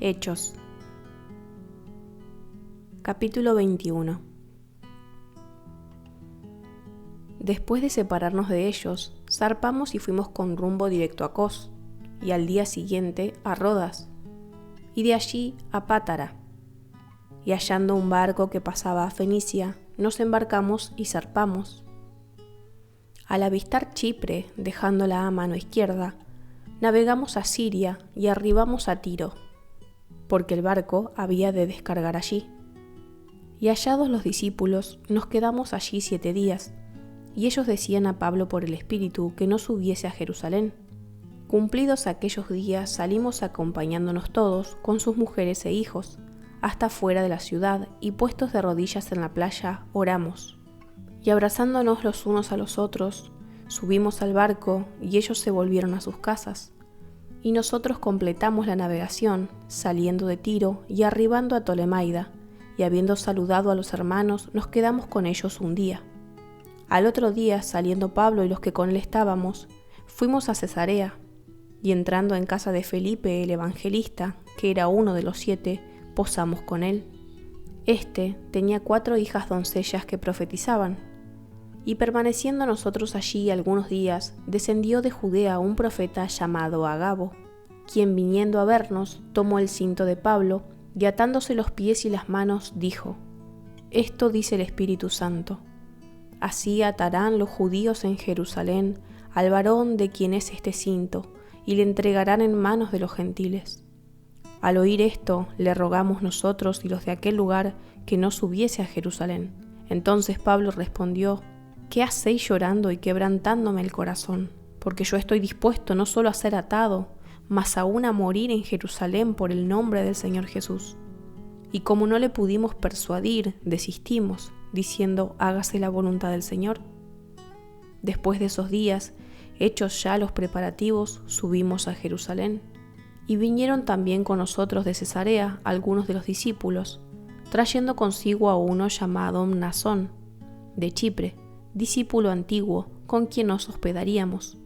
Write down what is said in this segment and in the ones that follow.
Hechos. Capítulo 21. Después de separarnos de ellos, zarpamos y fuimos con rumbo directo a Cos, y al día siguiente a Rodas, y de allí a Pátara. Y hallando un barco que pasaba a Fenicia, nos embarcamos y zarpamos. Al avistar Chipre, dejándola a mano izquierda, navegamos a Siria y arribamos a Tiro, porque el barco había de descargar allí. Y hallados los discípulos, nos quedamos allí 7 días, y ellos decían a Pablo por el Espíritu que no subiese a Jerusalén. Cumplidos aquellos días, salimos acompañándonos todos, con sus mujeres e hijos, hasta fuera de la ciudad, y puestos de rodillas en la playa, oramos. Y abrazándonos los unos a los otros, subimos al barco, y ellos se volvieron a sus casas. Y nosotros completamos la navegación, saliendo de Tiro y arribando a Tolemaida, y habiendo saludado a los hermanos, nos quedamos con ellos un día. Al otro día, saliendo Pablo y los que con él estábamos, fuimos a Cesarea, y entrando en casa de Felipe el evangelista, que era uno de los 7, posamos con él. Este tenía 4 hijas doncellas que profetizaban, y permaneciendo nosotros allí algunos días, descendió de Judea un profeta llamado Agabo, quien viniendo a vernos, tomó el cinto de Pablo, y atándose los pies y las manos, dijo: Esto dice el Espíritu Santo: Así atarán los judíos en Jerusalén al varón de quien es este cinto, y le entregarán en manos de los gentiles. Al oír esto, le rogamos nosotros y los de aquel lugar que no subiese a Jerusalén. Entonces Pablo respondió: ¿Qué hacéis llorando y quebrantándome el corazón? Porque yo estoy dispuesto no solo a ser atado, mas aún a morir en Jerusalén por el nombre del Señor Jesús. Y como no le pudimos persuadir, desistimos, diciendo: hágase la voluntad del Señor. Después de esos días, hechos ya los preparativos, subimos a Jerusalén. Y vinieron también con nosotros de Cesarea algunos de los discípulos, trayendo consigo a uno llamado Mnasón, de Chipre, discípulo antiguo, con quien nos hospedaríamos.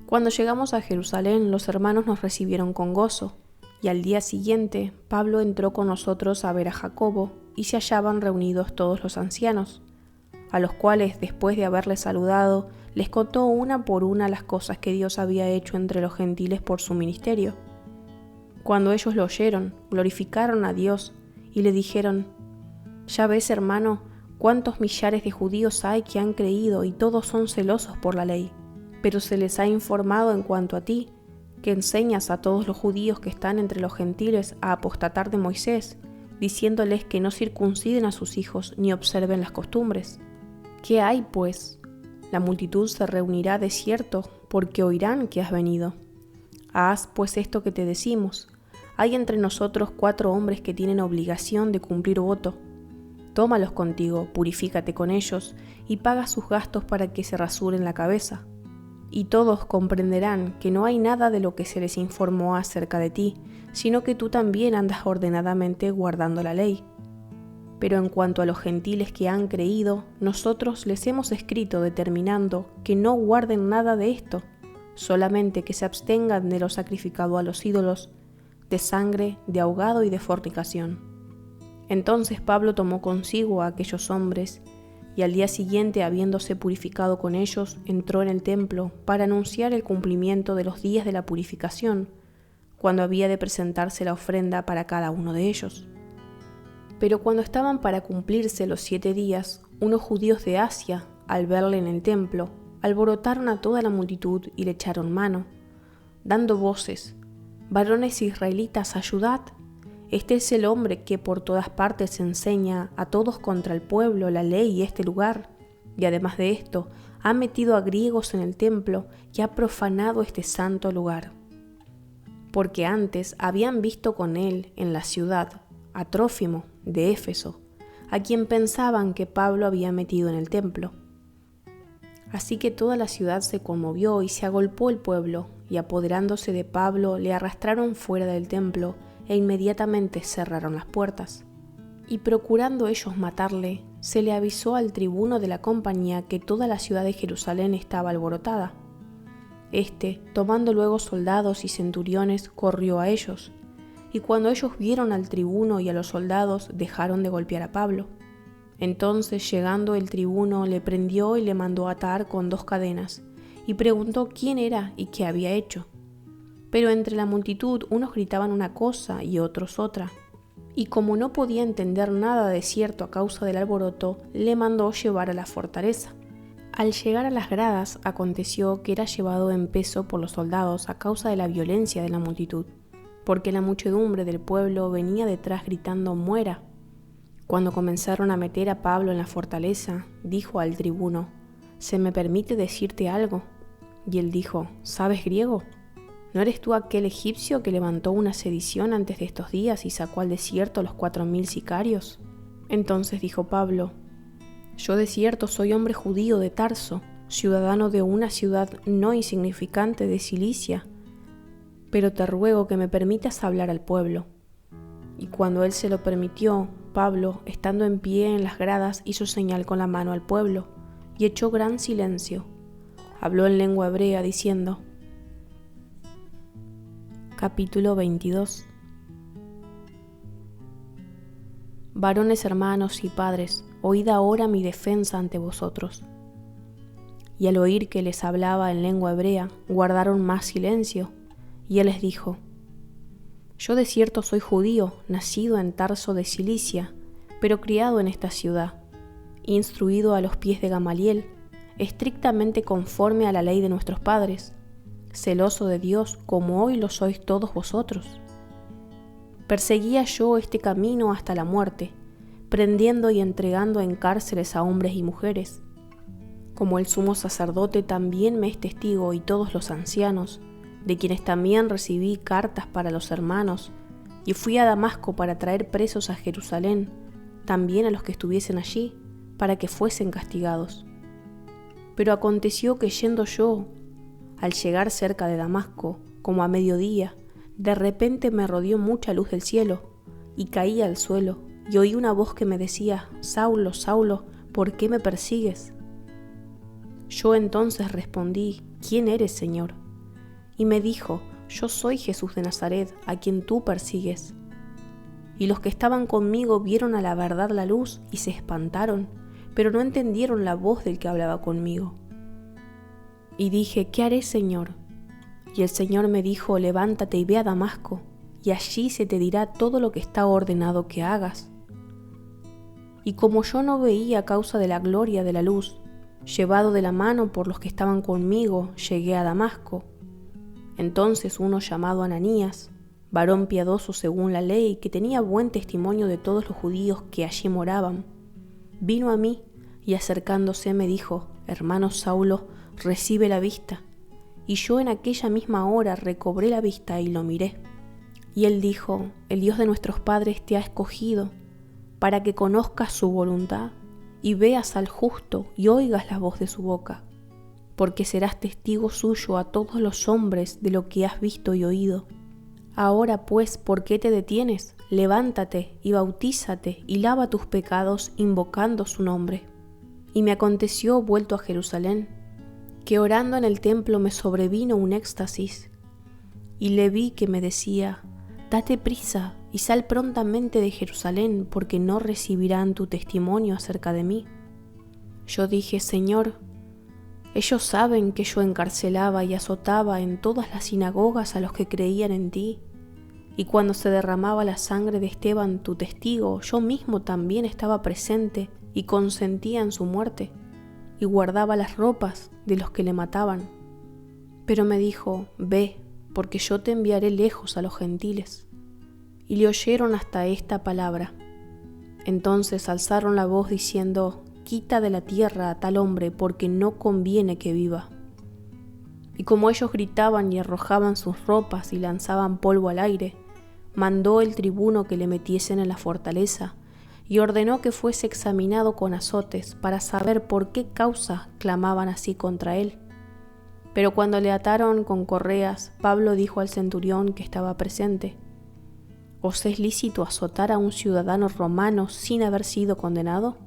Cuando llegamos a Jerusalén, los hermanos nos recibieron con gozo, y al día siguiente Pablo entró con nosotros a ver a Jacobo, y se hallaban reunidos todos los ancianos, a los cuales, después de haberles saludado, les contó una por una las cosas que Dios había hecho entre los gentiles por su ministerio. Cuando ellos lo oyeron, glorificaron a Dios, y le dijeron: Ya ves, hermano, cuántos millares de judíos hay que han creído, y todos son celosos por la ley. Pero se les ha informado en cuanto a ti, que enseñas a todos los judíos que están entre los gentiles a apostatar de Moisés, diciéndoles que no circunciden a sus hijos ni observen las costumbres. ¿Qué hay, pues? La multitud se reunirá de cierto, porque oirán que has venido. Haz, pues, esto que te decimos. Hay entre nosotros 4 hombres que tienen obligación de cumplir voto. Tómalos contigo, purifícate con ellos, y paga sus gastos para que se rasuren la cabeza. Y todos comprenderán que no hay nada de lo que se les informó acerca de ti, sino que tú también andas ordenadamente guardando la ley. Pero en cuanto a los gentiles que han creído, nosotros les hemos escrito determinando que no guarden nada de esto, solamente que se abstengan de lo sacrificado a los ídolos, de sangre, de ahogado y de fornicación. Entonces Pablo tomó consigo a aquellos hombres, y al día siguiente, habiéndose purificado con ellos, entró en el templo para anunciar el cumplimiento de los días de la purificación, cuando había de presentarse la ofrenda para cada uno de ellos. Pero cuando estaban para cumplirse los 7 días, unos judíos de Asia, al verle en el templo, alborotaron a toda la multitud y le echaron mano, dando voces: «Varones israelitas, ayudad. Este es el hombre que por todas partes enseña a todos contra el pueblo la ley y este lugar, y además de esto, ha metido a griegos en el templo y ha profanado este santo lugar». Porque antes habían visto con él en la ciudad a Trófimo, de Éfeso, a quien pensaban que Pablo había metido en el templo. Así que toda la ciudad se conmovió y se agolpó el pueblo, y apoderándose de Pablo le arrastraron fuera del templo, e inmediatamente cerraron las puertas. Y procurando ellos matarle, se le avisó al tribuno de la compañía que toda la ciudad de Jerusalén estaba alborotada. Este, tomando luego soldados y centuriones, corrió a ellos, y cuando ellos vieron al tribuno y a los soldados, dejaron de golpear a Pablo. Entonces, llegando el tribuno, le prendió y le mandó atar con 2 cadenas, y preguntó quién era y qué había hecho. Pero entre la multitud unos gritaban una cosa y otros otra, y como no podía entender nada de cierto a causa del alboroto, le mandó llevar a la fortaleza. Al llegar a las gradas, aconteció que era llevado en peso por los soldados a causa de la violencia de la multitud, porque la muchedumbre del pueblo venía detrás gritando «¡Muera!». Cuando comenzaron a meter a Pablo en la fortaleza, dijo al tribuno: «¿Se me permite decirte algo?». Y él dijo: «¿Sabes griego? ¿No eres tú aquel egipcio que levantó una sedición antes de estos días y sacó al desierto a los 4000 sicarios?». Entonces dijo Pablo: «Yo de cierto soy hombre judío de Tarso, ciudadano de una ciudad no insignificante de Cilicia, pero te ruego que me permitas hablar al pueblo». Y cuando él se lo permitió, Pablo, estando en pie en las gradas, hizo señal con la mano al pueblo, y echó gran silencio. Habló en lengua hebrea, diciendo: Capítulo 22. Varones hermanos y padres, oíd ahora mi defensa ante vosotros. Y al oír que les hablaba en lengua hebrea, guardaron más silencio, y él les dijo: Yo de cierto soy judío, nacido en Tarso de Cilicia, pero criado en esta ciudad, instruido a los pies de Gamaliel, estrictamente conforme a la ley de nuestros padres, celoso de Dios como hoy lo sois todos vosotros. Perseguía yo este camino hasta la muerte, prendiendo y entregando en cárceles a hombres y mujeres. Como el sumo sacerdote también me es testigo y todos los ancianos, de quienes también recibí cartas para los hermanos, y fui a Damasco para traer presos a Jerusalén, también a los que estuviesen allí, para que fuesen castigados. Pero aconteció que yendo yo, al llegar cerca de Damasco, como a mediodía, de repente me rodeó mucha luz del cielo, y caí al suelo, y oí una voz que me decía: Saulo, Saulo, ¿por qué me persigues? Yo entonces respondí: ¿Quién eres, Señor? Y me dijo: Yo soy Jesús de Nazaret, a quien tú persigues. Y los que estaban conmigo vieron a la verdad la luz y se espantaron, pero no entendieron la voz del que hablaba conmigo. Y dije: ¿Qué haré, Señor? Y el Señor me dijo: Levántate y ve a Damasco, y allí se te dirá todo lo que está ordenado que hagas. Y como yo no veía a causa de la gloria de la luz, llevado de la mano por los que estaban conmigo, llegué a Damasco. Entonces uno llamado Ananías, varón piadoso según la ley, que tenía buen testimonio de todos los judíos que allí moraban, vino a mí y acercándose me dijo: Hermano Saulo, recibe la vista. Y yo en aquella misma hora recobré la vista y lo miré. Y él dijo: El Dios de nuestros padres te ha escogido para que conozcas su voluntad y veas al justo y oigas la voz de su boca, porque serás testigo suyo a todos los hombres de lo que has visto y oído. Ahora pues, ¿por qué te detienes? Levántate y bautízate y lava tus pecados invocando su nombre. Y me aconteció, vuelto a Jerusalén, que orando en el templo me sobrevino un éxtasis, y le vi que me decía: Date prisa y sal prontamente de Jerusalén, porque no recibirán tu testimonio acerca de mí. Yo dije: Señor, ellos saben que yo encarcelaba y azotaba en todas las sinagogas a los que creían en ti, y cuando se derramaba la sangre de Esteban, tu testigo, yo mismo también estaba presente y consentía en su muerte, y guardaba las ropas de los que le mataban. Pero me dijo: Ve, porque yo te enviaré lejos a los gentiles. Y le oyeron hasta esta palabra. Entonces alzaron la voz diciendo: Quita de la tierra a tal hombre, porque no conviene que viva. Y como ellos gritaban y arrojaban sus ropas y lanzaban polvo al aire, mandó el tribuno que le metiesen en la fortaleza y ordenó que fuese examinado con azotes para saber por qué causa clamaban así contra él. Pero cuando le ataron con correas, Pablo dijo al centurión que estaba presente: ¿Os es lícito azotar a un ciudadano romano sin haber sido condenado?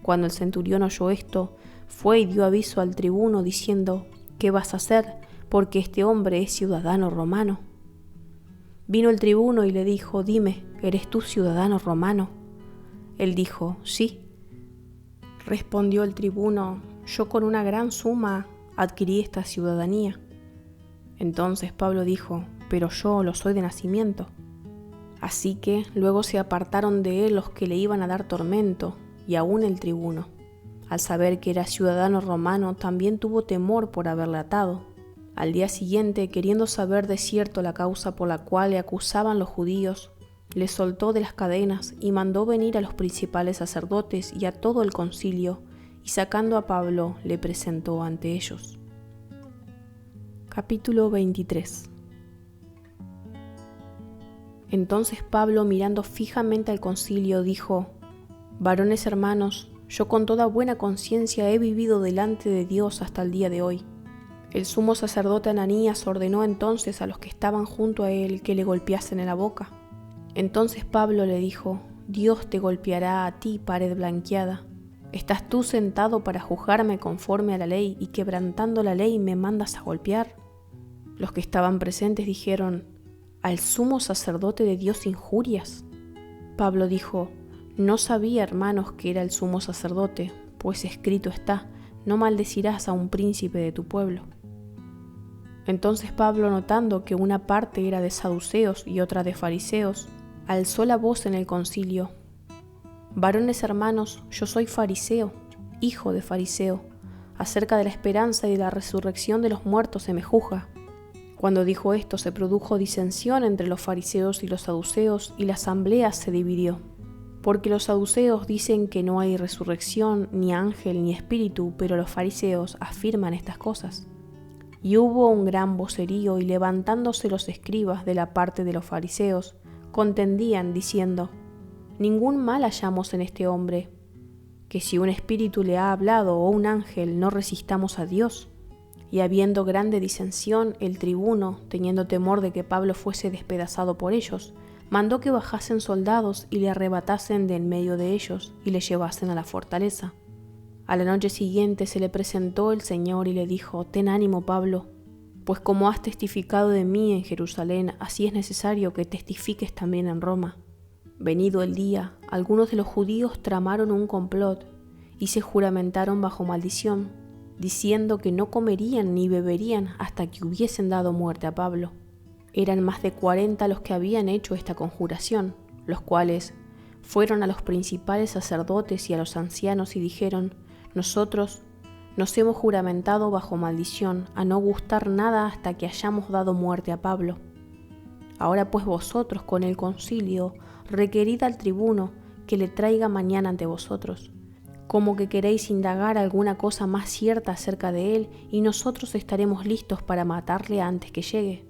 Cuando el centurión oyó esto, fue y dio aviso al tribuno diciendo: ¿Qué vas a hacer? Porque este hombre es ciudadano romano. Vino el tribuno y le dijo: «Dime, ¿eres tú ciudadano romano?». Él dijo: «Sí». Respondió el tribuno: «Yo con una gran suma adquirí esta ciudadanía». Entonces Pablo dijo: «Pero yo lo soy de nacimiento». Así que luego se apartaron de él los que le iban a dar tormento, y aún el tribuno, al saber que era ciudadano romano, también tuvo temor por haberle atado. Al día siguiente, queriendo saber de cierto la causa por la cual le acusaban los judíos, le soltó de las cadenas y mandó venir a los principales sacerdotes y a todo el concilio, y sacando a Pablo le presentó ante ellos. Capítulo 23. Entonces Pablo, mirando fijamente al concilio, dijo: «Varones hermanos, yo con toda buena conciencia he vivido delante de Dios hasta el día de hoy». El sumo sacerdote Ananías ordenó entonces a los que estaban junto a él que le golpeasen en la boca. Entonces Pablo le dijo: «Dios te golpeará a ti, pared blanqueada. ¿Estás tú sentado para juzgarme conforme a la ley y quebrantando la ley me mandas a golpear?». Los que estaban presentes dijeron: «¿Al sumo sacerdote de Dios injurias?». Pablo dijo: «No sabía, hermanos, que era el sumo sacerdote, pues escrito está: no maldecirás a un príncipe de tu pueblo». Entonces Pablo, notando que una parte era de saduceos y otra de fariseos, alzó la voz en el concilio: «Varones hermanos, yo soy fariseo, hijo de fariseo. Acerca de la esperanza y de la resurrección de los muertos se me juzga». Cuando dijo esto, se produjo disensión entre los fariseos y los saduceos, y la asamblea se dividió. Porque los saduceos dicen que no hay resurrección, ni ángel, ni espíritu, pero los fariseos afirman estas cosas. Y hubo un gran vocerío, y levantándose los escribas de la parte de los fariseos, contendían diciendo: «Ningún mal hallamos en este hombre, que si un espíritu le ha hablado o un ángel, no resistamos a Dios». Y habiendo grande disensión, el tribuno, teniendo temor de que Pablo fuese despedazado por ellos, mandó que bajasen soldados y le arrebatasen de en medio de ellos y le llevasen a la fortaleza. A la noche siguiente se le presentó el Señor y le dijo: «Ten ánimo, Pablo, pues como has testificado de mí en Jerusalén, así es necesario que testifiques también en Roma». Venido el día, algunos de los judíos tramaron un complot y se juramentaron bajo maldición, diciendo que no comerían ni beberían hasta que hubiesen dado muerte a Pablo. Eran más de 40 los que habían hecho esta conjuración, los cuales fueron a los principales sacerdotes y a los ancianos y dijeron: «Nosotros nos hemos juramentado bajo maldición a no gustar nada hasta que hayamos dado muerte a Pablo. Ahora pues vosotros con el concilio requerid al tribuno que le traiga mañana ante vosotros, como que queréis indagar alguna cosa más cierta acerca de él, y nosotros estaremos listos para matarle antes que llegue».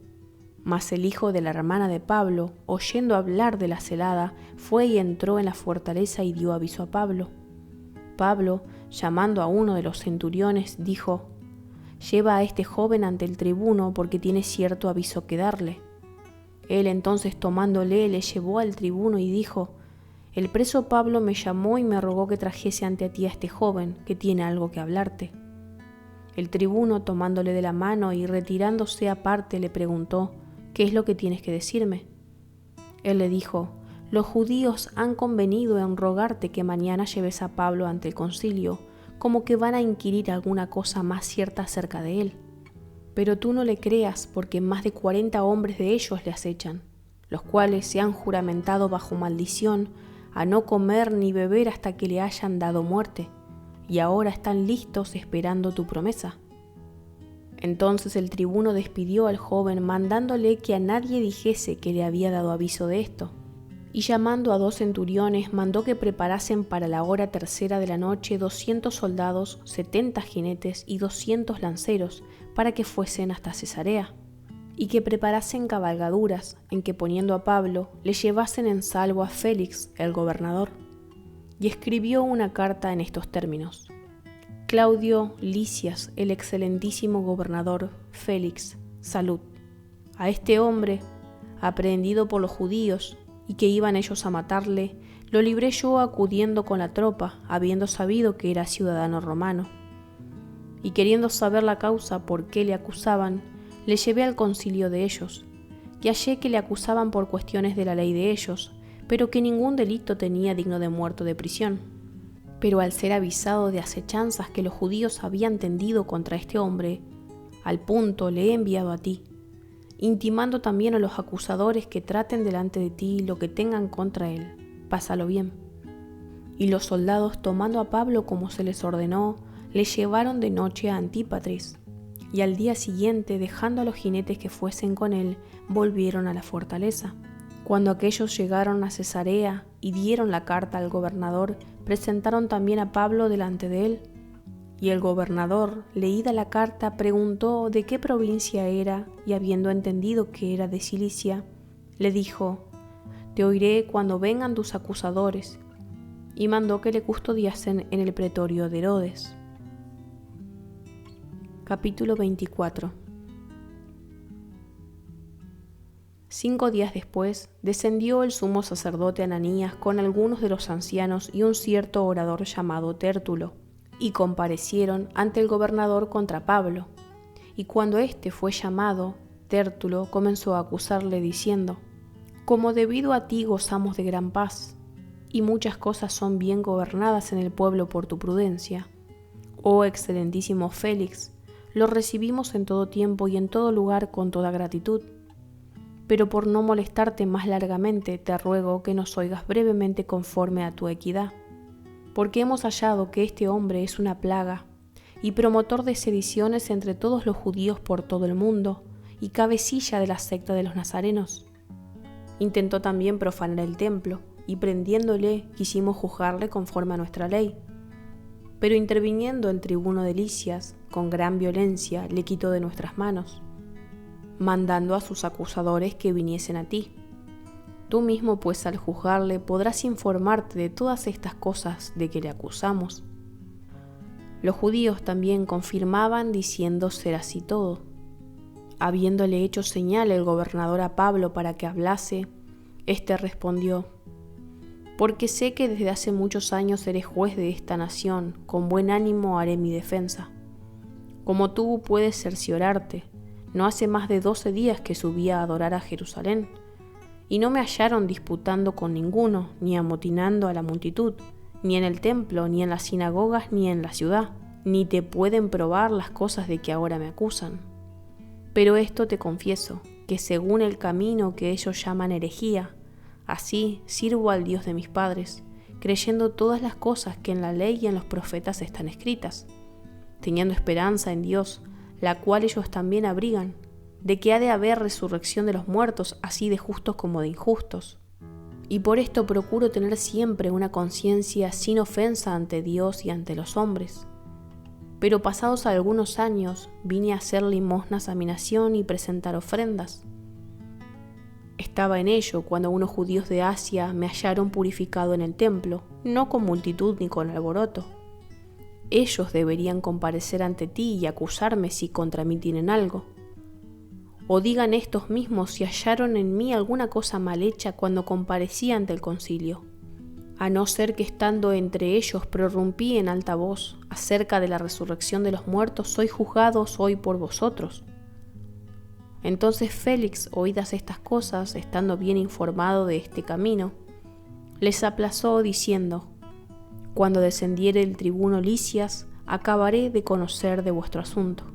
Mas el hijo de la hermana de Pablo, oyendo hablar de la celada, fue y entró en la fortaleza y dio aviso a Pablo. Pablo, llamando a uno de los centuriones, dijo: «Lleva a este joven ante el tribuno, porque tiene cierto aviso que darle». Él entonces, tomándole, le llevó al tribuno y dijo: «El preso Pablo me llamó y me rogó que trajese ante ti a este joven, que tiene algo que hablarte». El tribuno, tomándole de la mano y retirándose aparte, le preguntó: «¿Qué es lo que tienes que decirme?». Él le dijo: «Los judíos han convenido en rogarte que mañana lleves a Pablo ante el concilio, como que van a inquirir alguna cosa más cierta acerca de él. Pero tú no le creas, porque más de 40 hombres de ellos le acechan, los cuales se han juramentado bajo maldición a no comer ni beber hasta que le hayan dado muerte, y ahora están listos esperando tu promesa». Entonces el tribuno despidió al joven, mandándole que a nadie dijese que le había dado aviso de esto. Y llamando a 2 centuriones, mandó que preparasen para la hora tercera de la noche 200 soldados, 70 jinetes y 200 lanceros, para que fuesen hasta Cesarea, y que preparasen cabalgaduras, en que poniendo a Pablo, le llevasen en salvo a Félix, el gobernador. Y escribió una carta en estos términos: «Claudio Lisias, el excelentísimo gobernador, Félix, salud. A este hombre, aprehendido por los judíos, y que iban ellos a matarle, lo libré yo acudiendo con la tropa, habiendo sabido que era ciudadano romano. Y queriendo saber la causa por qué le acusaban, le llevé al concilio de ellos, y hallé que le acusaban por cuestiones de la ley de ellos, pero que ningún delito tenía digno de muerte o de prisión. Pero al ser avisado de acechanzas que los judíos habían tendido contra este hombre, al punto le he enviado a ti, intimando también a los acusadores que traten delante de ti lo que tengan contra él. Pásalo bien. Y los soldados, tomando a Pablo como se les ordenó, le llevaron de noche a Antípatris, y al día siguiente, dejando a los jinetes que fuesen con él, volvieron a la fortaleza. Cuando aquellos llegaron a Cesarea y dieron la carta al gobernador, presentaron también a Pablo delante de él. Y el gobernador, leída la carta, preguntó de qué provincia era, y habiendo entendido que era de Cilicia, le dijo: «Te oiré cuando vengan tus acusadores», y mandó que le custodiasen en el pretorio de Herodes. Capítulo 24. 5 días después, descendió el sumo sacerdote Ananías con algunos de los ancianos y un cierto orador llamado Tértulo, y comparecieron ante el gobernador contra Pablo. Y cuando éste fue llamado, Tértulo comenzó a acusarle diciendo: «Como debido a ti gozamos de gran paz, y muchas cosas son bien gobernadas en el pueblo por tu prudencia. Oh excelentísimo Félix, lo recibimos en todo tiempo y en todo lugar con toda gratitud. Pero por no molestarte más largamente, te ruego que nos oigas brevemente conforme a tu equidad, porque hemos hallado que este hombre es una plaga y promotor de sediciones entre todos los judíos por todo el mundo y cabecilla de la secta de los nazarenos. Intentó también profanar el templo, y prendiéndole quisimos juzgarle conforme a nuestra ley. Pero interviniendo el tribuno de Licias, con gran violencia le quitó de nuestras manos, mandando a sus acusadores que viniesen a ti. Tú mismo, pues, al juzgarle podrás informarte de todas estas cosas de que le acusamos». Los judíos también confirmaban diciendo ser así todo. Habiéndole hecho señal el gobernador a Pablo para que hablase, éste respondió: «Porque sé que desde hace muchos años eres juez de esta nación, con buen ánimo haré mi defensa. Como tú puedes cerciorarte, no hace más de 12 días que subí a adorar a Jerusalén, y no me hallaron disputando con ninguno, ni amotinando a la multitud, ni en el templo, ni en las sinagogas, ni en la ciudad, ni te pueden probar las cosas de que ahora me acusan. Pero esto te confieso, que según el camino que ellos llaman herejía, así sirvo al Dios de mis padres, creyendo todas las cosas que en la ley y en los profetas están escritas, teniendo esperanza en Dios, la cual ellos también abrigan, de que ha de haber resurrección de los muertos, así de justos como de injustos. Y por esto procuro tener siempre una conciencia sin ofensa ante Dios y ante los hombres. Pero pasados algunos años vine a hacer limosnas a mi nación y presentar ofrendas. Estaba en ello cuando unos judíos de Asia me hallaron purificado en el templo, no con multitud ni con alboroto. Ellos deberían comparecer ante ti y acusarme si contra mí tienen algo. O digan estos mismos si hallaron en mí alguna cosa mal hecha cuando comparecí ante el concilio, a no ser que estando entre ellos prorrumpí en alta voz acerca de la resurrección de los muertos, soy juzgado hoy por vosotros». Entonces Félix, oídas estas cosas, estando bien informado de este camino, les aplazó diciendo: «Cuando descendiere el tribuno Licias, acabaré de conocer de vuestro asunto».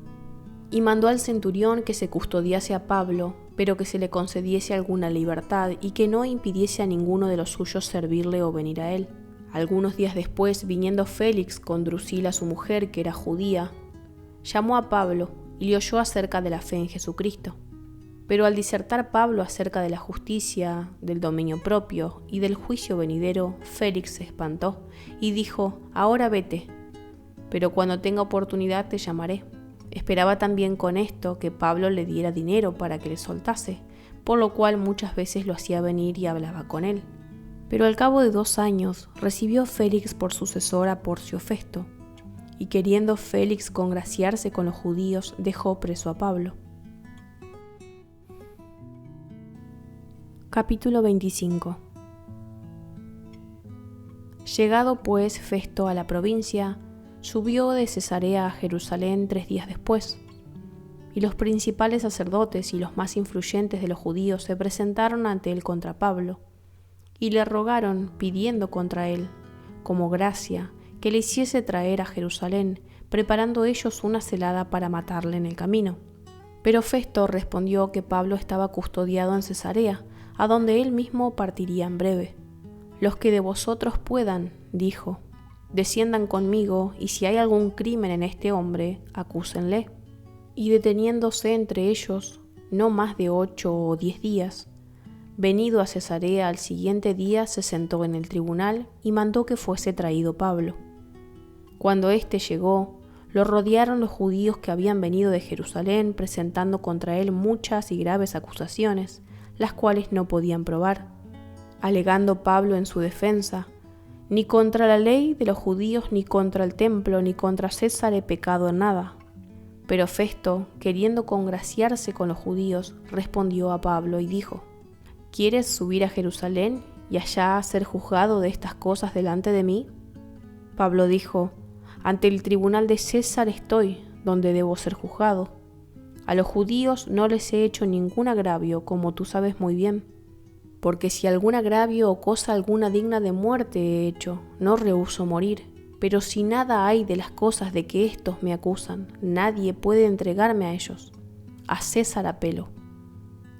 Y mandó al centurión que se custodiase a Pablo, pero que se le concediese alguna libertad y que no impidiese a ninguno de los suyos servirle o venir a él. Algunos días después, viniendo Félix con Drusila su mujer, que era judía, llamó a Pablo y le oyó acerca de la fe en Jesucristo. Pero al disertar Pablo acerca de la justicia, del dominio propio y del juicio venidero, Félix se espantó y dijo: «Ahora vete, pero cuando tenga oportunidad te llamaré». Esperaba también con esto que Pablo le diera dinero para que le soltase, por lo cual muchas veces lo hacía venir y hablaba con él. Pero al cabo de 2 años recibió Félix por sucesor a Porcio Festo, y queriendo Félix congraciarse con los judíos, dejó preso a Pablo. Capítulo 25. Llegado pues Festo a la provincia, subió de Cesarea a Jerusalén 3 días después, Y los principales sacerdotes y los más influyentes de los judíos se presentaron ante él contra Pablo, y le rogaron, pidiendo contra él, como gracia, que le hiciese traer a Jerusalén, preparando ellos una celada para matarle en el camino. Pero Festo respondió que Pablo estaba custodiado en Cesarea, a donde él mismo partiría en breve. Los que de vosotros puedan, dijo, desciendan conmigo, y si hay algún crimen en este hombre, acúsenle. Y deteniéndose entre ellos, no más de 8 o 10 días, venido a Cesarea al siguiente día se sentó en el tribunal y mandó que fuese traído Pablo. Cuando éste llegó, lo rodearon los judíos que habían venido de Jerusalén presentando contra él muchas y graves acusaciones, las cuales no podían probar, alegando Pablo en su defensa: ni contra la ley de los judíos, ni contra el templo, ni contra César he pecado en nada. Pero Festo, queriendo congraciarse con los judíos, respondió a Pablo y dijo: ¿quieres subir a Jerusalén y allá ser juzgado de estas cosas delante de mí? Pablo dijo: ante el tribunal de César estoy, donde debo ser juzgado. A los judíos no les he hecho ningún agravio, como tú sabes muy bien. Porque si algún agravio o cosa alguna digna de muerte he hecho, no rehúso morir. Pero si nada hay de las cosas de que éstos me acusan, nadie puede entregarme a ellos. A César apelo.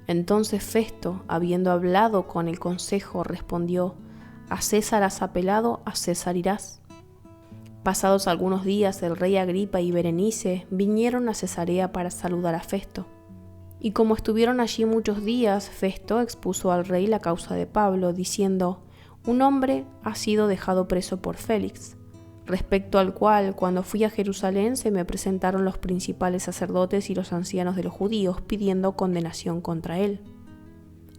Entonces Festo, habiendo hablado con el consejo, respondió: a César has apelado, a César irás. Pasados algunos días, el rey Agripa y Berenice vinieron a Cesarea para saludar a Festo. Y como estuvieron allí muchos días, Festo expuso al rey la causa de Pablo, diciendo: un hombre ha sido dejado preso por Félix, respecto al cual, cuando fui a Jerusalén, se me presentaron los principales sacerdotes y los ancianos de los judíos, pidiendo condenación contra él.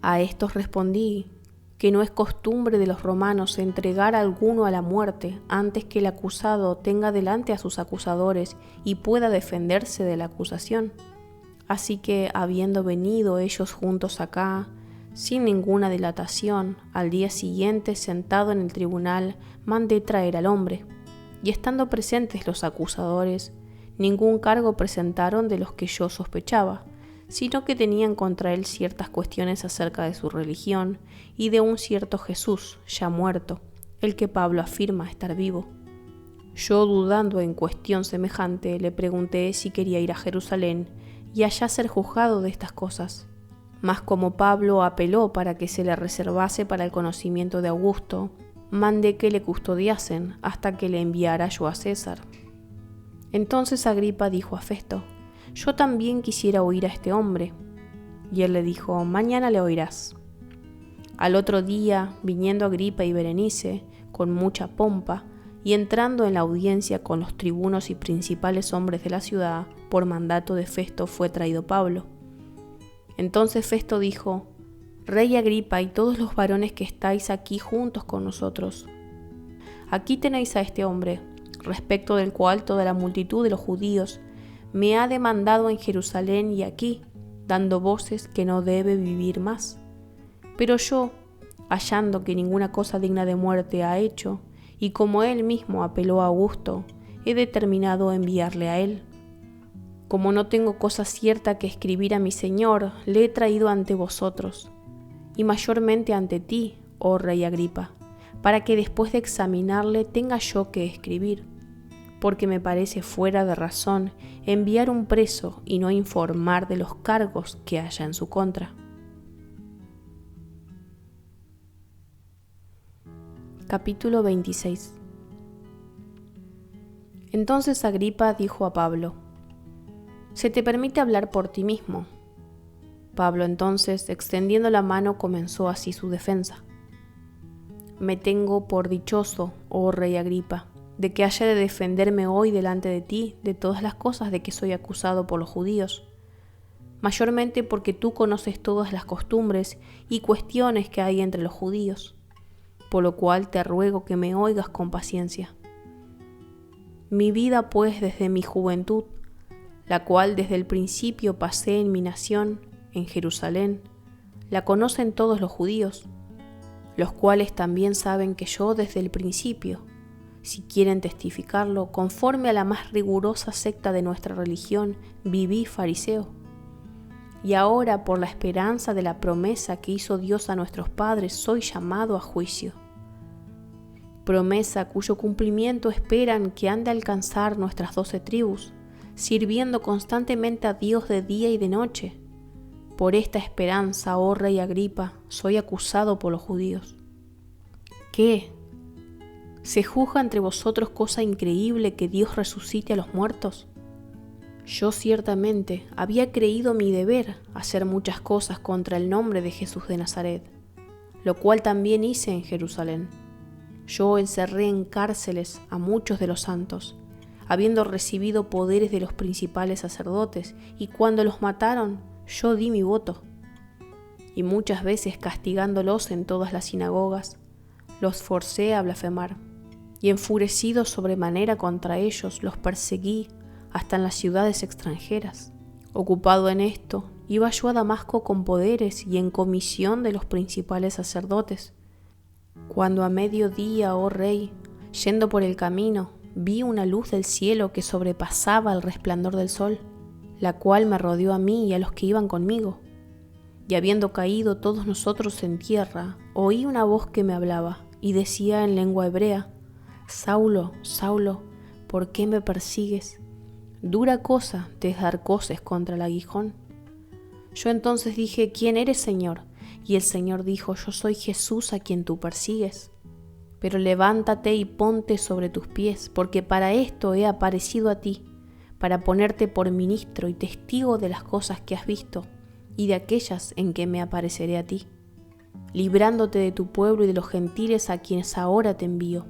A estos respondí que no es costumbre de los romanos entregar a alguno a la muerte antes que el acusado tenga delante a sus acusadores y pueda defenderse de la acusación. Así que, habiendo venido ellos juntos acá, sin ninguna dilatación, al día siguiente, sentado en el tribunal, mandé traer al hombre. Y estando presentes los acusadores, ningún cargo presentaron de los que yo sospechaba, sino que tenían contra él ciertas cuestiones acerca de su religión y de un cierto Jesús, ya muerto, el que Pablo afirma estar vivo. Yo, dudando en cuestión semejante, le pregunté si quería ir a Jerusalén y allá ser juzgado de estas cosas. Mas como Pablo apeló para que se le reservase para el conocimiento de Augusto, mandé que le custodiasen hasta que le enviara yo a César. Entonces Agripa dijo a Festo: yo también quisiera oír a este hombre. Y él le dijo: mañana le oirás. Al otro día, viniendo Agripa y Berenice, con mucha pompa, y entrando en la audiencia con los tribunos y principales hombres de la ciudad, por mandato de Festo fue traído Pablo. Entonces Festo dijo: Rey Agripa y todos los varones que estáis aquí juntos con nosotros, aquí tenéis a este hombre, respecto del cual toda la multitud de los judíos me ha demandado en Jerusalén y aquí, dando voces que no debe vivir más. Pero yo, hallando que ninguna cosa digna de muerte ha hecho, y como él mismo apeló a Augusto, he determinado enviarle a él. Como no tengo cosa cierta que escribir a mi señor, le he traído ante vosotros, y mayormente ante ti, oh rey Agripa, para que después de examinarle tenga yo que escribir, porque me parece fuera de razón enviar un preso y no informar de los cargos que haya en su contra. Capítulo 26. Entonces Agripa dijo a Pablo: «Se te permite hablar por ti mismo». Pablo entonces, extendiendo la mano, comenzó así su defensa: «Me tengo por dichoso, oh rey Agripa, de que haya de defenderme hoy delante de ti de todas las cosas de que soy acusado por los judíos, mayormente porque tú conoces todas las costumbres y cuestiones que hay entre los judíos, por lo cual te ruego que me oigas con paciencia. Mi vida, pues, desde mi juventud, la cual desde el principio pasé en mi nación, en Jerusalén, la conocen todos los judíos, los cuales también saben que yo desde el principio, Si quieren testificarlo, conforme a la más rigurosa secta de nuestra religión, viví fariseo. Y ahora, por la esperanza de la promesa que hizo Dios a nuestros padres, soy llamado a juicio. Promesa cuyo cumplimiento esperan que han de alcanzar nuestras 12 tribus, sirviendo constantemente a Dios de día y de noche. Por esta esperanza, oh rey Agripa, soy acusado por los judíos. ¿Qué? ¿Se juzga entre vosotros cosa increíble que Dios resucite a los muertos? Yo ciertamente había creído mi deber hacer muchas cosas contra el nombre de Jesús de Nazaret, lo cual también hice en Jerusalén. Yo encerré en cárceles a muchos de los santos, habiendo recibido poderes de los principales sacerdotes, y cuando los mataron, yo di mi voto. Y muchas veces castigándolos en todas las sinagogas, los forcé a blasfemar, y enfurecido sobremanera contra ellos, los perseguí hasta en las ciudades extranjeras. Ocupado en esto, iba yo a Damasco con poderes y en comisión de los principales sacerdotes. Cuando a mediodía, oh rey, yendo por el camino, vi una luz del cielo que sobrepasaba el resplandor del sol, la cual me rodeó a mí y a los que iban conmigo. Y habiendo caído todos nosotros en tierra, oí una voz que me hablaba y decía en lengua hebrea: Saulo, Saulo, ¿por qué me persigues? Dura cosa te es dar coces contra el aguijón. Yo entonces dije: ¿Quién eres, Señor? Y el Señor dijo: Yo soy Jesús a quien tú persigues. Pero levántate y ponte sobre tus pies, porque para esto he aparecido a ti, para ponerte por ministro y testigo de las cosas que has visto y de aquellas en que me apareceré a ti, librándote de tu pueblo y de los gentiles a quienes ahora te envío,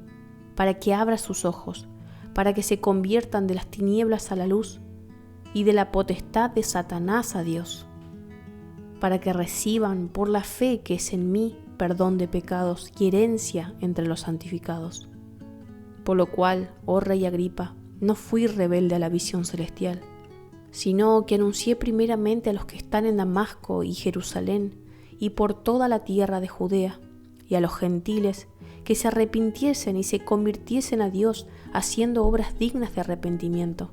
para que abras sus ojos, para que se conviertan de las tinieblas a la luz y de la potestad de Satanás a Dios, para que reciban por la fe que es en mí perdón de pecados y herencia entre los santificados. Por lo cual, oh rey Agripa, no fui rebelde a la visión celestial, sino que anuncié primeramente a los que están en Damasco y Jerusalén y por toda la tierra de Judea, y a los gentiles que se arrepintiesen y se convirtiesen a Dios haciendo obras dignas de arrepentimiento.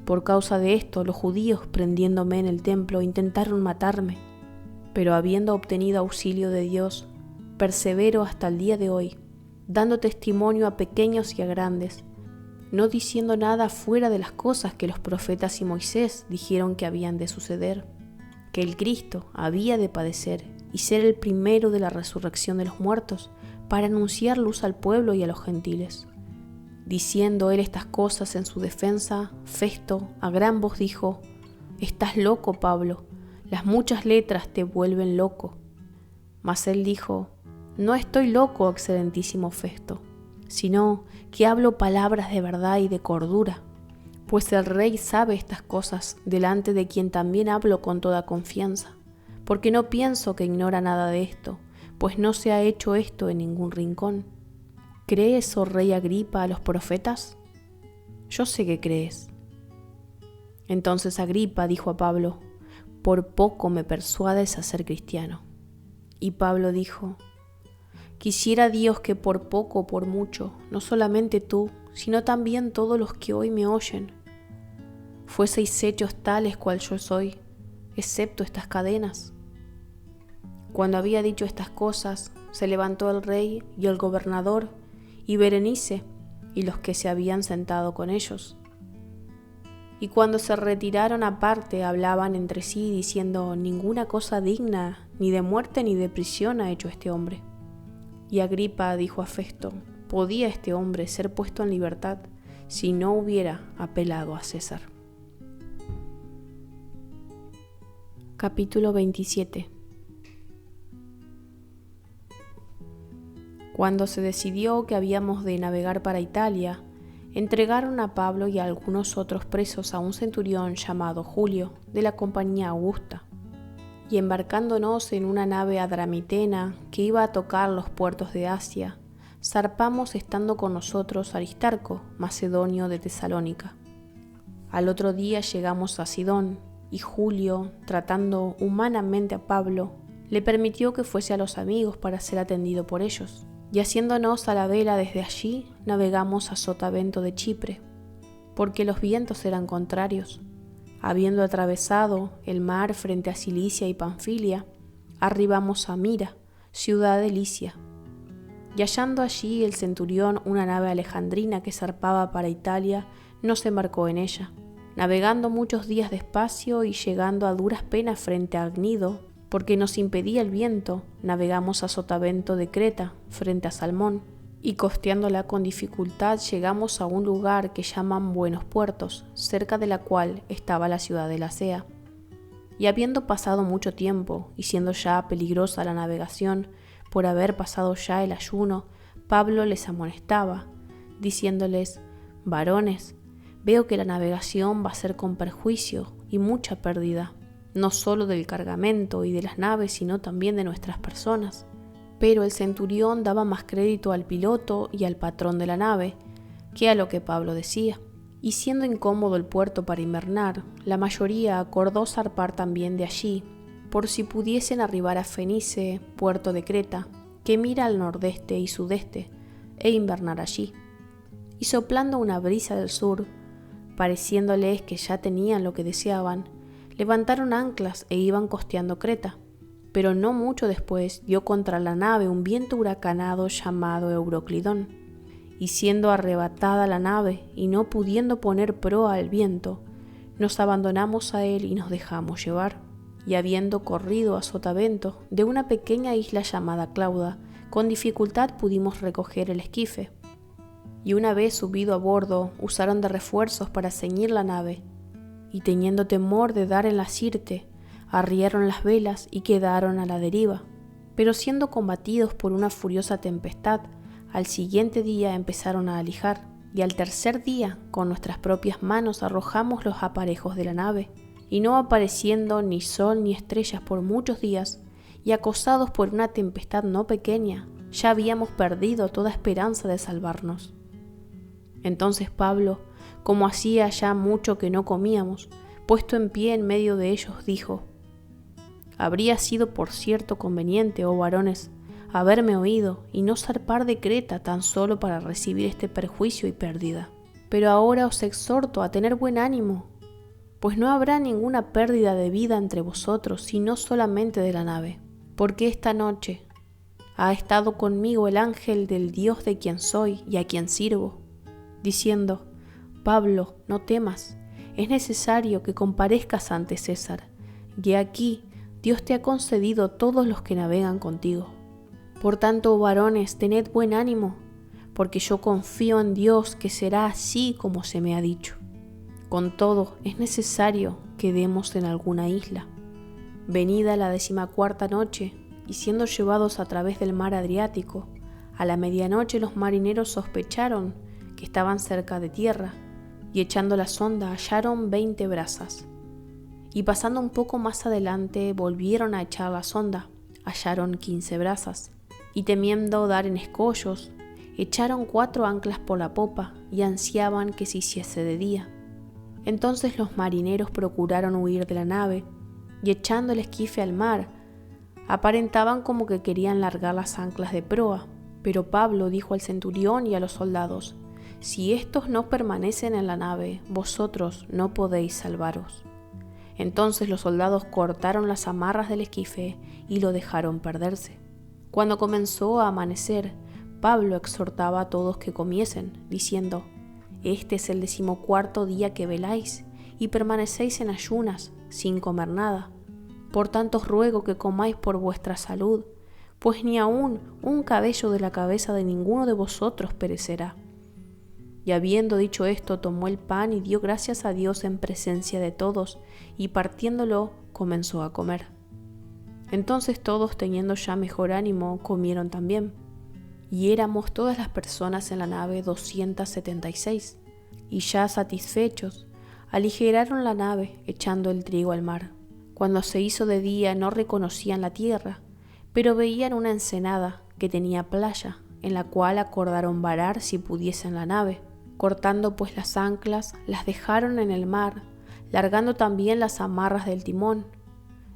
Por causa de esto, los judíos, prendiéndome en el templo, intentaron matarme, pero habiendo obtenido auxilio de Dios, persevero hasta el día de hoy, dando testimonio a pequeños y a grandes, no diciendo nada fuera de las cosas que los profetas y Moisés dijeron que habían de suceder, que el Cristo había de padecer y ser el primero de la resurrección de los muertos, para anunciar luz al pueblo y a los gentiles. Diciendo él estas cosas en su defensa, Festo a gran voz dijo: Estás loco, Pablo, las muchas letras te vuelven loco. Mas él dijo: No estoy loco, excelentísimo Festo, sino que hablo palabras de verdad y de cordura, pues el rey sabe estas cosas, delante de quien también hablo con toda confianza, porque no pienso que ignora nada de esto, pues no se ha hecho esto en ningún rincón. ¿Crees, oh rey Agripa, a los profetas? Yo sé que crees. Entonces Agripa dijo a Pablo: Por poco me persuades a ser cristiano. Y Pablo dijo: Quisiera Dios que por poco o por mucho, no solamente tú, sino también todos los que hoy me oyen, fueseis hechos tales cual yo soy, excepto estas cadenas. Cuando había dicho estas cosas, se levantó el rey y el gobernador y Berenice y los que se habían sentado con ellos. Y cuando se retiraron aparte, hablaban entre sí, diciendo: Ninguna cosa digna, ni de muerte ni de prisión ha hecho este hombre. Y Agripa dijo a Festo: ¿Podía este hombre ser puesto en libertad si no hubiera apelado a César? Capítulo 27. Cuando se decidió que habíamos de navegar para Italia, entregaron a Pablo y a algunos otros presos a un centurión llamado Julio, de la compañía Augusta, y embarcándonos en una nave adramitena que iba a tocar los puertos de Asia, zarpamos estando con nosotros Aristarco, macedonio de Tesalónica. Al otro día llegamos a Sidón, y Julio, tratando humanamente a Pablo, le permitió que fuese a los amigos para ser atendido por ellos. y haciéndonos a la vela desde allí, navegamos a Sotavento de Chipre, porque los vientos eran contrarios. Habiendo atravesado el mar frente a Cilicia y Panfilia, arribamos a Mira, ciudad de Licia. Y hallando allí el centurión una nave alejandrina que zarpaba para Italia, nos embarcó en ella. Navegando muchos días despacio y llegando a duras penas frente a Gnido, porque nos impedía el viento, navegamos a Sotavento de Creta, frente a Salmón, y costeándola con dificultad llegamos a un lugar que llaman Buenos Puertos, cerca de la cual estaba la ciudad de Lasea. Y habiendo pasado mucho tiempo, y siendo ya peligrosa la navegación, por haber pasado ya el ayuno, Pablo les amonestaba, diciéndoles: varones, veo que la navegación va a ser con perjuicio y mucha pérdida, no solo del cargamento y de las naves, sino también de nuestras personas. Pero el centurión daba más crédito al piloto y al patrón de la nave que a lo que Pablo decía. Y siendo incómodo el puerto para invernar, la mayoría acordó zarpar también de allí, por si pudiesen arribar a Fenice, puerto de Creta, que mira al nordeste y sudeste, e invernar allí. Y soplando una brisa del sur, pareciéndoles que ya tenían lo que deseaban, levantaron anclas e iban costeando Creta. Pero no mucho después dio contra la nave un viento huracanado llamado Euroclidón, y siendo arrebatada la nave y no pudiendo poner proa al viento, nos abandonamos a él y nos dejamos llevar. Y habiendo corrido a Sotavento de una pequeña isla llamada Clauda, con dificultad pudimos recoger el esquife. Y una vez subido a bordo, usaron de refuerzos para ceñir la nave, y teniendo temor de dar en la Sirte, arriaron las velas y quedaron a la deriva. Pero siendo combatidos por una furiosa tempestad, al siguiente día empezaron a alijar, y al tercer día con nuestras propias manos arrojamos los aparejos de la nave, y no apareciendo ni sol ni estrellas por muchos días, y acosados por una tempestad no pequeña, ya habíamos perdido toda esperanza de salvarnos. Entonces Pablo, como hacía ya mucho que no comíamos, puesto en pie en medio de ellos, dijo: habría sido por cierto conveniente, oh varones, haberme oído y no zarpar de Creta tan solo para recibir este perjuicio y pérdida. Pero ahora os exhorto a tener buen ánimo, pues no habrá ninguna pérdida de vida entre vosotros, sino solamente de la nave. Porque esta noche ha estado conmigo el ángel del Dios de quien soy y a quien sirvo, diciendo: Pablo, no temas, es necesario que comparezcas ante César, y aquí Dios te ha concedido todos los que navegan contigo. Por tanto, varones, tened buen ánimo, porque yo confío en Dios que será así como se me ha dicho. Con todo, es necesario que demos en alguna isla. Venida la 14ª noche, y siendo llevados a través del mar Adriático, a la medianoche los marineros sospecharon que estaban cerca de tierra, y echando la sonda hallaron 20 brazas. Y pasando un poco más adelante volvieron a echar la sonda, hallaron 15 brazas, y temiendo dar en escollos, echaron 4 anclas por la popa y ansiaban que se hiciese de día. Entonces los marineros procuraron huir de la nave, y echando el esquife al mar, aparentaban como que querían largar las anclas de proa. Pero Pablo dijo al centurión y a los soldados: si éstos no permanecen en la nave, vosotros no podéis salvaros. Entonces los soldados cortaron las amarras del esquife y lo dejaron perderse. Cuando comenzó a amanecer, Pablo exhortaba a todos que comiesen, diciendo: este es el 14º día que veláis y permanecéis en ayunas, sin comer nada. Por tanto os ruego que comáis por vuestra salud, pues ni aun un cabello de la cabeza de ninguno de vosotros perecerá. Y habiendo dicho esto, tomó el pan y dio gracias a Dios en presencia de todos, y partiéndolo, comenzó a comer. Entonces todos, teniendo ya mejor ánimo, comieron también. Y éramos todas las personas en la nave 276, y ya satisfechos, aligeraron la nave, echando el trigo al mar. Cuando se hizo de día no reconocían la tierra, pero veían una ensenada que tenía playa, en la cual acordaron varar si pudiesen la nave. Cortando pues las anclas, las dejaron en el mar, largando también las amarras del timón,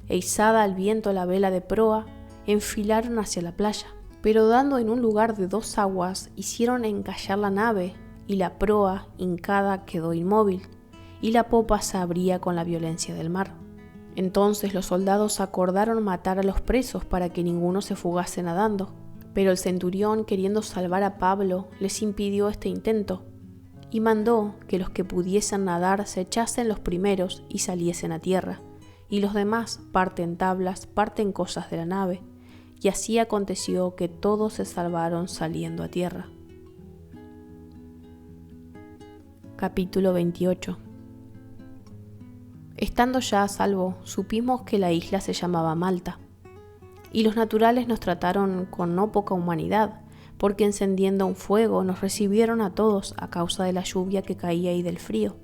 e izada al viento la vela de proa, enfilaron hacia la playa. Pero dando en un lugar de 2 aguas, hicieron encallar la nave, y la proa, hincada, quedó inmóvil, y la popa se abría con la violencia del mar. Entonces los soldados acordaron matar a los presos para que ninguno se fugase nadando. Pero el centurión, queriendo salvar a Pablo, les impidió este intento, y mandó que los que pudiesen nadar se echasen los primeros y saliesen a tierra, y los demás parte en tablas, parte en cosas de la nave, y así aconteció que todos se salvaron saliendo a tierra. Capítulo 28. Estando ya a salvo, supimos que la isla se llamaba Malta, y los naturales nos trataron con no poca humanidad, porque encendiendo un fuego nos recibieron a todos a causa de la lluvia que caía y del frío.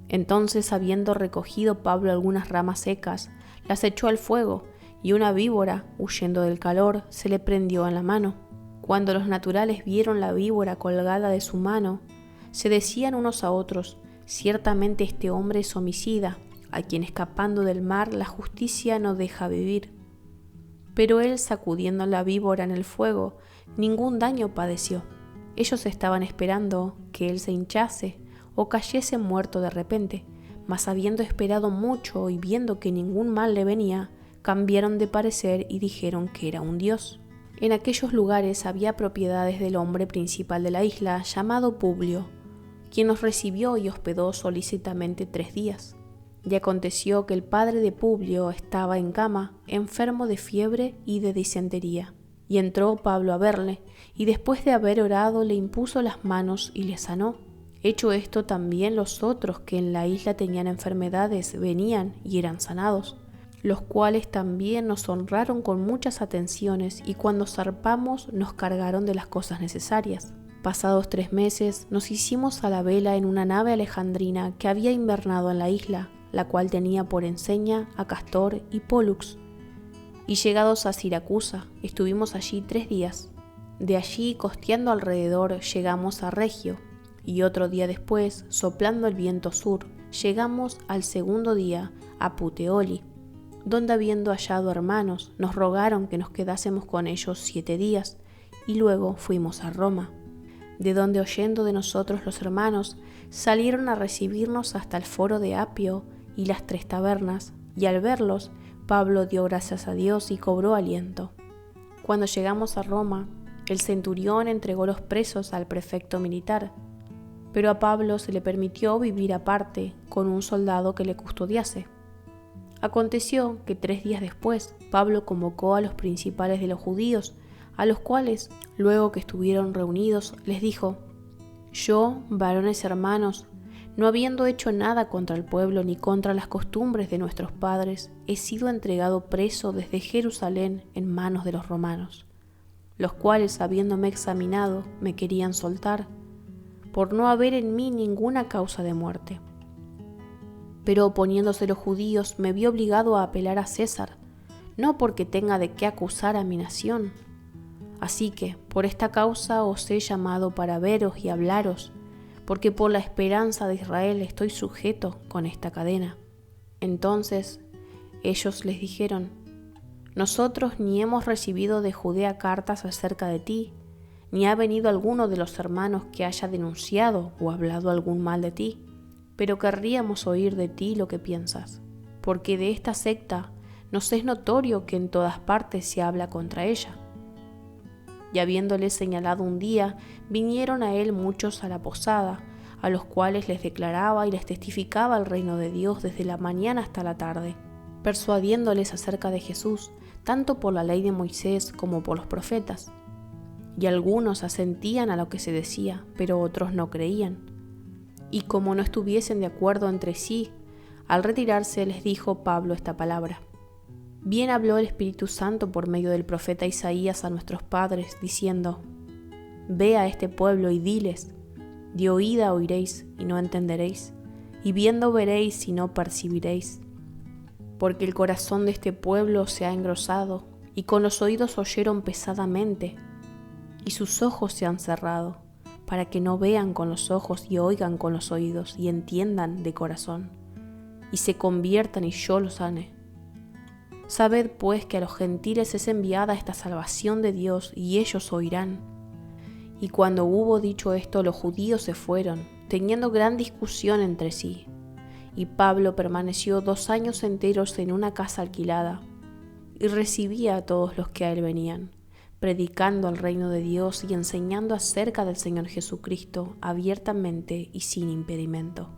Entonces, habiendo recogido Pablo algunas ramas secas, las echó al fuego, y una víbora, huyendo del calor, se le prendió en la mano. Cuando los naturales vieron la víbora colgada de su mano, se decían unos a otros: ciertamente este hombre es homicida, a quien escapando del mar la justicia no deja vivir. Pero él, sacudiendo la víbora en el fuego, ningún daño padeció. Ellos estaban esperando que él se hinchase o cayese muerto de repente, mas habiendo esperado mucho y viendo que ningún mal le venía, cambiaron de parecer y dijeron que era un dios. En aquellos lugares había propiedades del hombre principal de la isla, llamado Publio, quien nos recibió y hospedó solícitamente 3 días. Y aconteció que el padre de Publio estaba en cama, enfermo de fiebre y de disentería. Y entró Pablo a verle, y después de haber orado le impuso las manos y le sanó. Hecho esto, también los otros que en la isla tenían enfermedades venían y eran sanados, los cuales también nos honraron con muchas atenciones, y cuando zarpamos nos cargaron de las cosas necesarias. Pasados 3 meses nos hicimos a la vela en una nave alejandrina que había invernado en la isla, la cual tenía por enseña a Castor y Pólux. Y llegados a Siracusa, estuvimos allí 3 días. De allí, costeando alrededor, llegamos a Regio, y otro día después, soplando el viento sur, llegamos al 2.º día a Puteoli, donde habiendo hallado hermanos, nos rogaron que nos quedásemos con ellos 7 días, y luego fuimos a Roma, de donde, oyendo de nosotros los hermanos, salieron a recibirnos hasta el foro de Apio y las 3 tabernas, y al verlos, Pablo dio gracias a Dios y cobró aliento. Cuando llegamos a Roma, el centurión entregó los presos al prefecto militar, pero a Pablo se le permitió vivir aparte con un soldado que le custodiase. Aconteció que 3 días después, Pablo convocó a los principales de los judíos, a los cuales, luego que estuvieron reunidos, les dijo: Yo, varones hermanos, no habiendo hecho nada contra el pueblo ni contra las costumbres de nuestros padres, he sido entregado preso desde Jerusalén en manos de los romanos, los cuales, habiéndome examinado, me querían soltar, por no haber en mí ninguna causa de muerte. Pero oponiéndose los judíos, me vi obligado a apelar a César, no porque tenga de qué acusar a mi nación. Así que, por esta causa os he llamado para veros y hablaros, porque por la esperanza de Israel estoy sujeto con esta cadena. Entonces ellos les dijeron: Nosotros ni hemos recibido de Judea cartas acerca de ti, ni ha venido alguno de los hermanos que haya denunciado o hablado algún mal de ti, pero querríamos oír de ti lo que piensas, porque de esta secta nos es notorio que en todas partes se habla contra ella. Y habiéndole señalado un día, vinieron a él muchos a la posada, a los cuales les declaraba y les testificaba el reino de Dios desde la mañana hasta la tarde, persuadiéndoles acerca de Jesús, tanto por la ley de Moisés como por los profetas. Y algunos asentían a lo que se decía, pero otros no creían. Y como no estuviesen de acuerdo entre sí, al retirarse les dijo Pablo esta palabra: Bien habló el Espíritu Santo por medio del profeta Isaías a nuestros padres, diciendo: Ve a este pueblo y diles: de oída oiréis y no entenderéis, y viendo veréis y no percibiréis. Porque el corazón de este pueblo se ha engrosado, y con los oídos oyeron pesadamente, y sus ojos se han cerrado, para que no vean con los ojos y oigan con los oídos, y entiendan de corazón, y se conviertan y yo los sane. Sabed pues que a los gentiles es enviada esta salvación de Dios, y ellos oirán. Y cuando hubo dicho esto, los judíos se fueron, teniendo gran discusión entre sí. Y Pablo permaneció 2 años enteros en una casa alquilada, y recibía a todos los que a él venían, predicando el reino de Dios y enseñando acerca del Señor Jesucristo abiertamente y sin impedimento.